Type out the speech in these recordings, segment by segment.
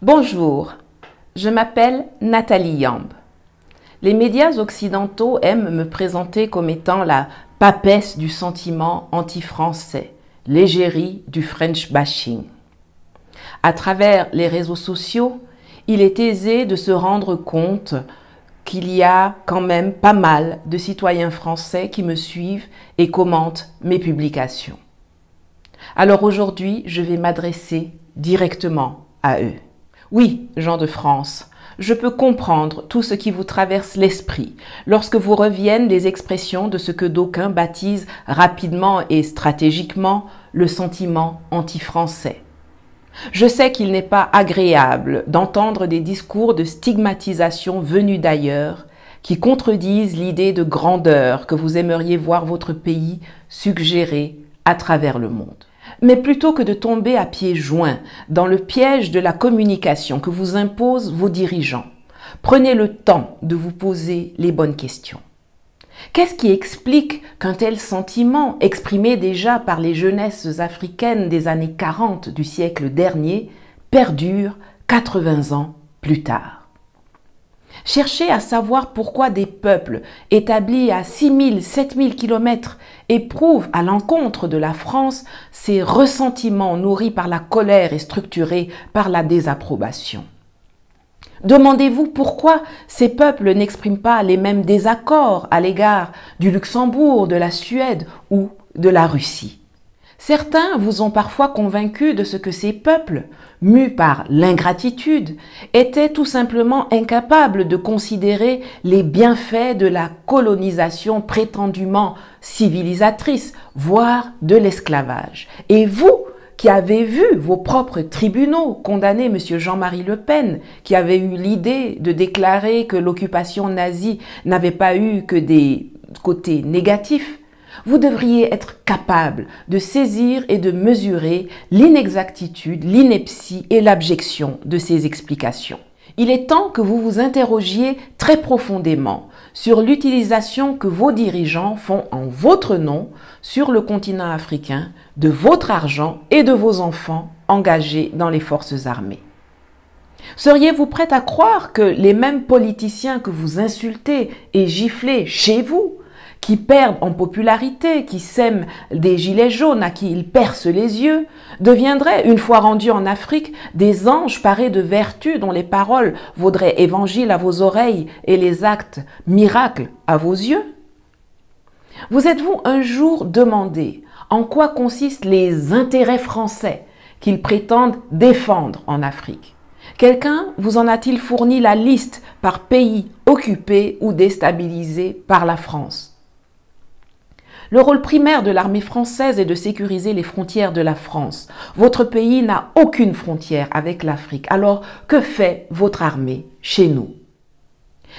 Bonjour, je m'appelle Nathalie Yamb. Les médias occidentaux aiment me présenter comme étant la papesse du sentiment anti-français, l'égérie du French bashing. À travers les réseaux sociaux, il est aisé de se rendre compte qu'il y a quand même pas mal de citoyens français qui me suivent et commentent mes publications. Alors aujourd'hui, je vais m'adresser directement à eux. Oui, gens de France, je peux comprendre tout ce qui vous traverse l'esprit lorsque vous reviennent les expressions de ce que d'aucuns baptisent rapidement et stratégiquement le sentiment anti-français. Je sais qu'il n'est pas agréable d'entendre des discours de stigmatisation venus d'ailleurs qui contredisent l'idée de grandeur que vous aimeriez voir votre pays suggérer à travers le monde. Mais plutôt que de tomber à pieds joints dans le piège de la communication que vous imposent vos dirigeants, prenez le temps de vous poser les bonnes questions. Qu'est-ce qui explique qu'un tel sentiment, exprimé déjà par les jeunesses africaines des années 40 du siècle dernier, perdure 80 ans plus tard? Cherchez à savoir pourquoi des peuples établis à 6000, 7000 km éprouvent à l'encontre de la France ces ressentiments nourris par la colère et structurés par la désapprobation. Demandez-vous pourquoi ces peuples n'expriment pas les mêmes désaccords à l'égard du Luxembourg, de la Suède ou de la Russie. Certains vous ont parfois convaincu de ce que ces peuples, mus par l'ingratitude, étaient tout simplement incapables de considérer les bienfaits de la colonisation prétendument civilisatrice, voire de l'esclavage. Et vous, qui avez vu vos propres tribunaux condamner M. Jean-Marie Le Pen, qui avait eu l'idée de déclarer que l'occupation nazie n'avait pas eu que des côtés négatifs, vous devriez être capable de saisir et de mesurer l'inexactitude, l'ineptie et l'abjection de ces explications. Il est temps que vous vous interrogiez très profondément sur l'utilisation que vos dirigeants font en votre nom sur le continent africain de votre argent et de vos enfants engagés dans les forces armées. Seriez-vous prête à croire que les mêmes politiciens que vous insultez et giflez chez vous, qui perdent en popularité, qui sèment des gilets jaunes à qui ils percent les yeux, deviendraient, une fois rendus en Afrique, des anges parés de vertus dont les paroles vaudraient évangile à vos oreilles et les actes miracles à vos yeux? Vous êtes-vous un jour demandé en quoi consistent les intérêts français qu'ils prétendent défendre en Afrique? Quelqu'un vous en a-t-il fourni la liste par pays occupé ou déstabilisé par la France? Le rôle primaire de l'armée française est de sécuriser les frontières de la France. Votre pays n'a aucune frontière avec l'Afrique. Alors, que fait votre armée chez nous?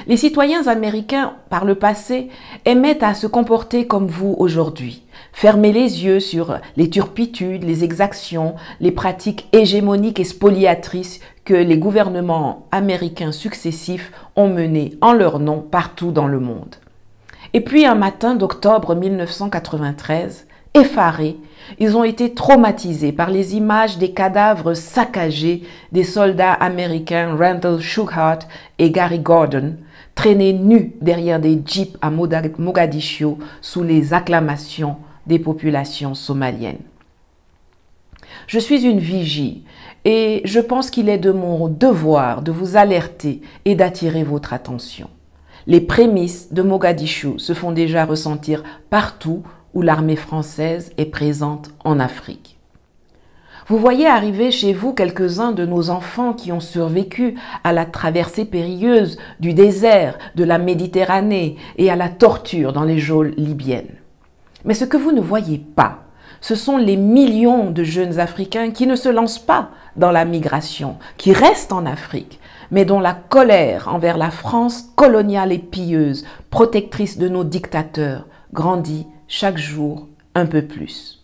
Les citoyens américains, par le passé, aimaient à se comporter comme vous aujourd'hui. Fermer les yeux sur les turpitudes, les exactions, les pratiques hégémoniques et spoliatrices que les gouvernements américains successifs ont menées en leur nom partout dans le monde. Et puis un matin d'octobre 1993, effarés, ils ont été traumatisés par les images des cadavres saccagés des soldats américains Randall Shughart et Gary Gordon, traînés nus derrière des jeeps à Mogadiscio sous les acclamations des populations somaliennes. Je suis une vigie et je pense qu'il est de mon devoir de vous alerter et d'attirer votre attention. Les prémices de Mogadiscio se font déjà ressentir partout où l'armée française est présente en Afrique. Vous voyez arriver chez vous quelques-uns de nos enfants qui ont survécu à la traversée périlleuse du désert, de la Méditerranée et à la torture dans les geôles libyennes. Mais ce que vous ne voyez pas, ce sont les millions de jeunes Africains qui ne se lancent pas dans la migration, qui restent en Afrique, mais dont la colère envers la France coloniale et pilleuse, protectrice de nos dictateurs, grandit chaque jour un peu plus.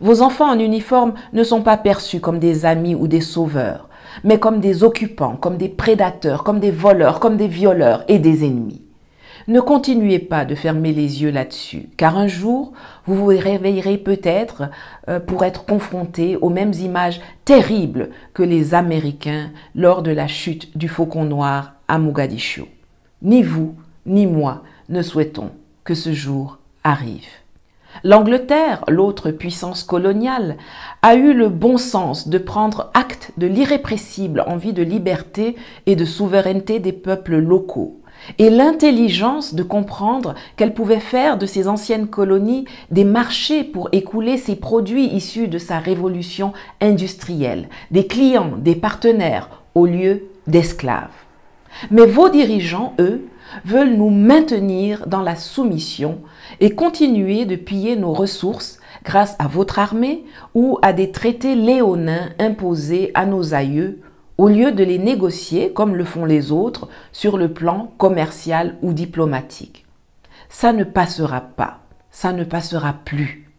Vos enfants en uniforme ne sont pas perçus comme des amis ou des sauveurs, mais comme des occupants, comme des prédateurs, comme des voleurs, comme des violeurs et des ennemis. Ne continuez pas de fermer les yeux là-dessus, car un jour, vous vous réveillerez peut-être pour être confronté aux mêmes images terribles que les Américains lors de la chute du Faucon Noir à Mogadiscio. Ni vous, ni moi ne souhaitons que ce jour arrive. L'Angleterre, l'autre puissance coloniale, a eu le bon sens de prendre acte de l'irrépressible envie de liberté et de souveraineté des peuples locaux, et l'intelligence de comprendre qu'elle pouvait faire de ces anciennes colonies des marchés pour écouler ses produits issus de sa révolution industrielle, des clients, des partenaires, au lieu d'esclaves. Mais vos dirigeants, eux, veulent nous maintenir dans la soumission et continuer de piller nos ressources grâce à votre armée ou à des traités léonins imposés à nos aïeux, au lieu de les négocier comme le font les autres sur le plan commercial ou diplomatique. Ça ne passera pas, ça ne passera plus.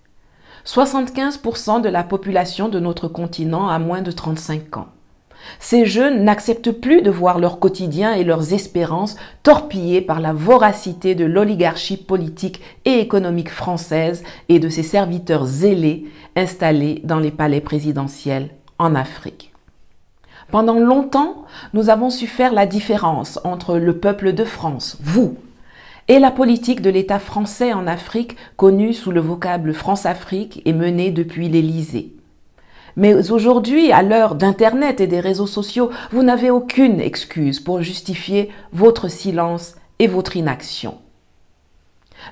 75% de la population de notre continent a moins de 35 ans. Ces jeunes n'acceptent plus de voir leur quotidien et leurs espérances torpillés par la voracité de l'oligarchie politique et économique française et de ses serviteurs zélés installés dans les palais présidentiels en Afrique. Pendant longtemps, nous avons su faire la différence entre le peuple de France, vous, et la politique de l'État français en Afrique, connue sous le vocable France-Afrique et menée depuis l'Élysée. Mais aujourd'hui, à l'heure d'Internet et des réseaux sociaux, vous n'avez aucune excuse pour justifier votre silence et votre inaction.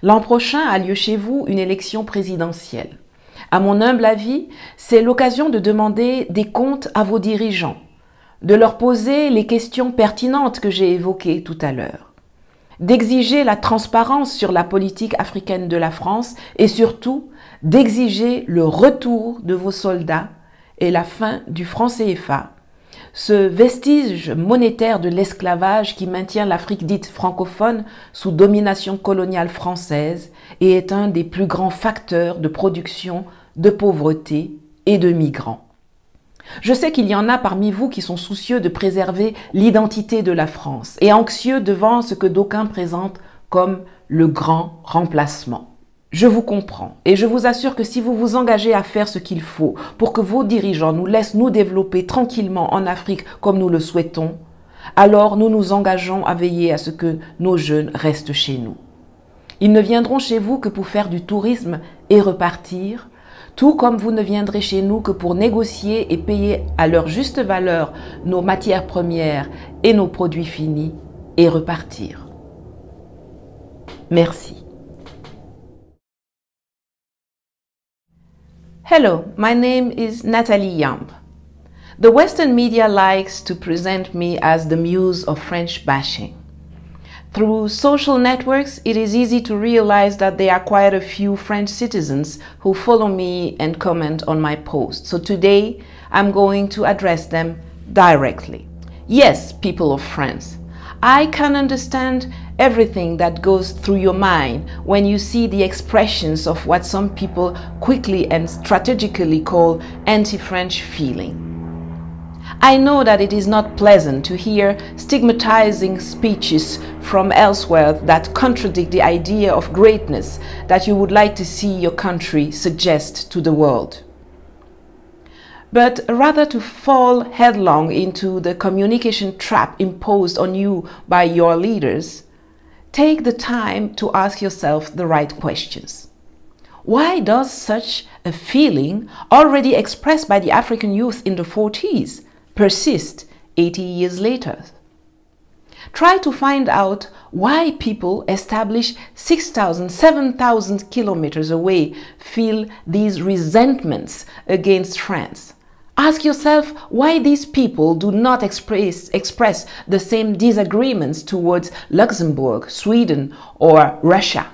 L'an prochain a lieu chez vous une élection présidentielle. À mon humble avis, c'est l'occasion de demander des comptes à vos dirigeants, de leur poser les questions pertinentes que j'ai évoquées tout à l'heure, d'exiger la transparence sur la politique africaine de la France et surtout d'exiger le retour de vos soldats et la fin du franc CFA, ce vestige monétaire de l'esclavage qui maintient l'Afrique dite francophone sous domination coloniale française et est un des plus grands facteurs de production, de pauvreté et de migrants. Je sais qu'il y en a parmi vous qui sont soucieux de préserver l'identité de la France et anxieux devant ce que d'aucuns présentent comme le grand remplacement. Je vous comprends et je vous assure que si vous vous engagez à faire ce qu'il faut pour que vos dirigeants nous laissent nous développer tranquillement en Afrique comme nous le souhaitons, alors nous nous engageons à veiller à ce que nos jeunes restent chez nous. Ils ne viendront chez vous que pour faire du tourisme et repartir, tout comme vous ne viendrez chez nous que pour négocier et payer à leur juste valeur nos matières premières et nos produits finis et repartir. Merci. Hello, my name is Nathalie Yamb. The Western media likes to present me as the muse of French bashing. Through social networks, it is easy to realize that there are quite a few French citizens who follow me and comment on my posts. So today, I'm going to address them directly. Yes, people of France, I can understand everything that goes through your mind when you see the expressions of what some people quickly and strategically call anti-French feeling. I know that it is not pleasant to hear stigmatizing speeches from elsewhere that contradict the idea of greatness that you would like to see your country suggest to the world. But rather to fall headlong into the communication trap imposed on you by your leaders, take the time to ask yourself the right questions. Why does such a feeling, already expressed by the African youth in the 40s, persist 80 years later? Try to find out why people established 6,000, 7,000 kilometers away feel these resentments against France. Ask yourself why these people do not express the same disagreements towards Luxembourg, Sweden, or Russia.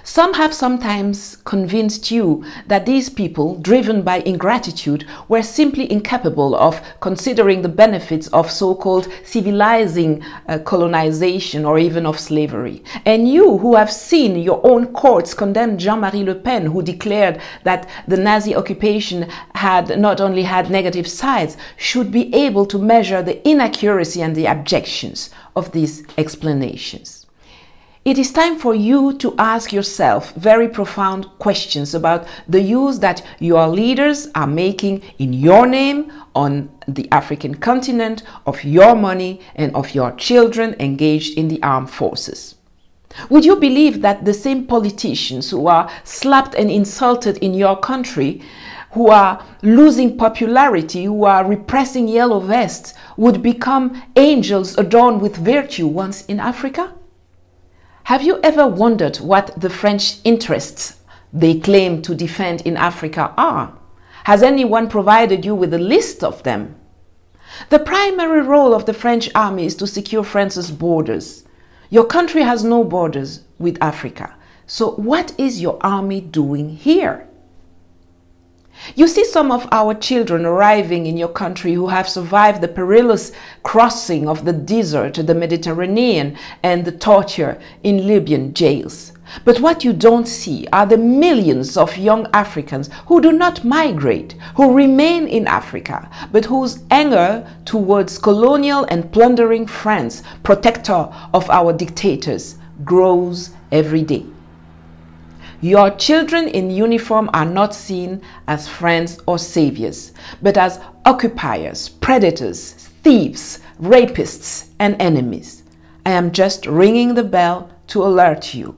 Some have sometimes convinced you that these people, driven by ingratitude, were simply incapable of considering the benefits of so-called civilizing colonization or even of slavery. And you, who have seen your own courts condemn Jean-Marie Le Pen, who declared that the Nazi occupation had not only had negative sides, should be able to measure the inaccuracy and the objections of these explanations. It is time for you to ask yourself very profound questions about the use that your leaders are making in your name on the African continent, of your money and of your children engaged in the armed forces. Would you believe that the same politicians who are slapped and insulted in your country, who are losing popularity, who are repressing yellow vests, would become angels adorned with virtue once in Africa? Have you ever wondered what the French interests they claim to defend in Africa are? Has anyone provided you with a list of them? The primary role of the French army is to secure France's borders. Your country has no borders with Africa. So what is your army doing here? You see some of our children arriving in your country who have survived the perilous crossing of the desert, the Mediterranean, and the torture in Libyan jails. But what you don't see are the millions of young Africans who do not migrate, who remain in Africa, but whose anger towards colonial and plundering France, protector of our dictators, grows every day. Your children in uniform are not seen as friends or saviors, but as occupiers, predators, thieves, rapists, and enemies. I am just ringing the bell to alert you.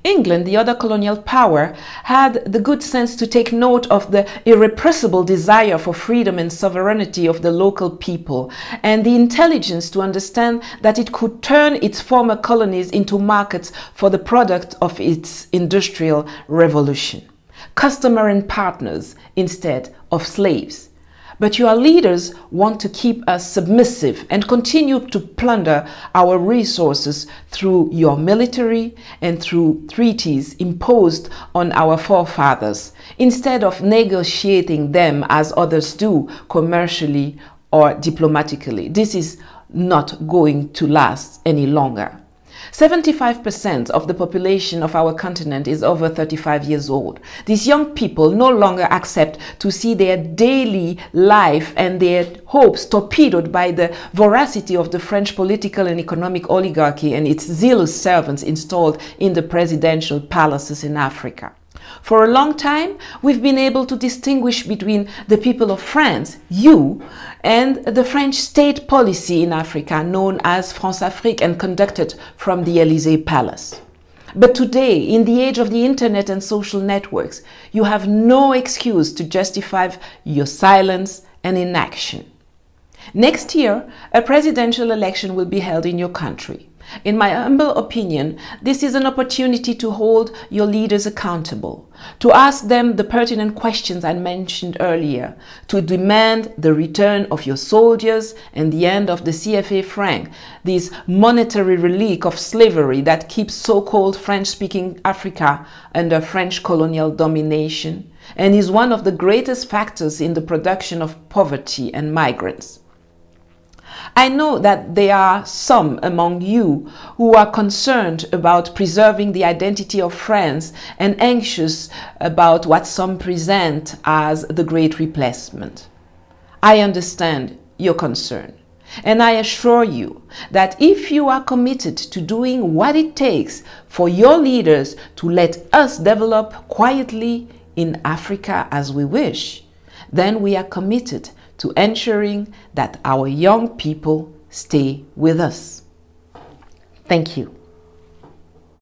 England, the other colonial power, had the good sense to take note of the irrepressible desire for freedom and sovereignty of the local people, and the intelligence to understand that it could turn its former colonies into markets for the product of its industrial revolution. Customer and partners instead of slaves. But your leaders want to keep us submissive and continue to plunder our resources through your military and through treaties imposed on our forefathers, instead of negotiating them as others do commercially or diplomatically. This is not going to last any longer. 75% of the population of our continent is over 35 years old. These young people no longer accept to see their daily life and their hopes torpedoed by the voracity of the French political and economic oligarchy and its zealous servants installed in the presidential palaces in Africa. For a long time, we've been able to distinguish between the people of France, you, and the French state policy in Africa known as France-Afrique and conducted from the Élysée Palace. But today, in the age of the internet and social networks, you have no excuse to justify your silence and inaction. Next year, a presidential election will be held in your country. In my humble opinion, this is an opportunity to hold your leaders accountable, to ask them the pertinent questions I mentioned earlier, to demand the return of your soldiers and the end of the CFA franc, this monetary relic of slavery that keeps so-called French-speaking Africa under French colonial domination and is one of the greatest factors in the production of poverty and migrants. I know that there are some among you who are concerned about preserving the identity of France and anxious about what some present as the Great Replacement. I understand your concern, and I assure you that if you are committed to doing what it takes for your leaders to let us develop quietly in Africa as we wish, then we are committed to ensuring that our young people stay with us. Thank you.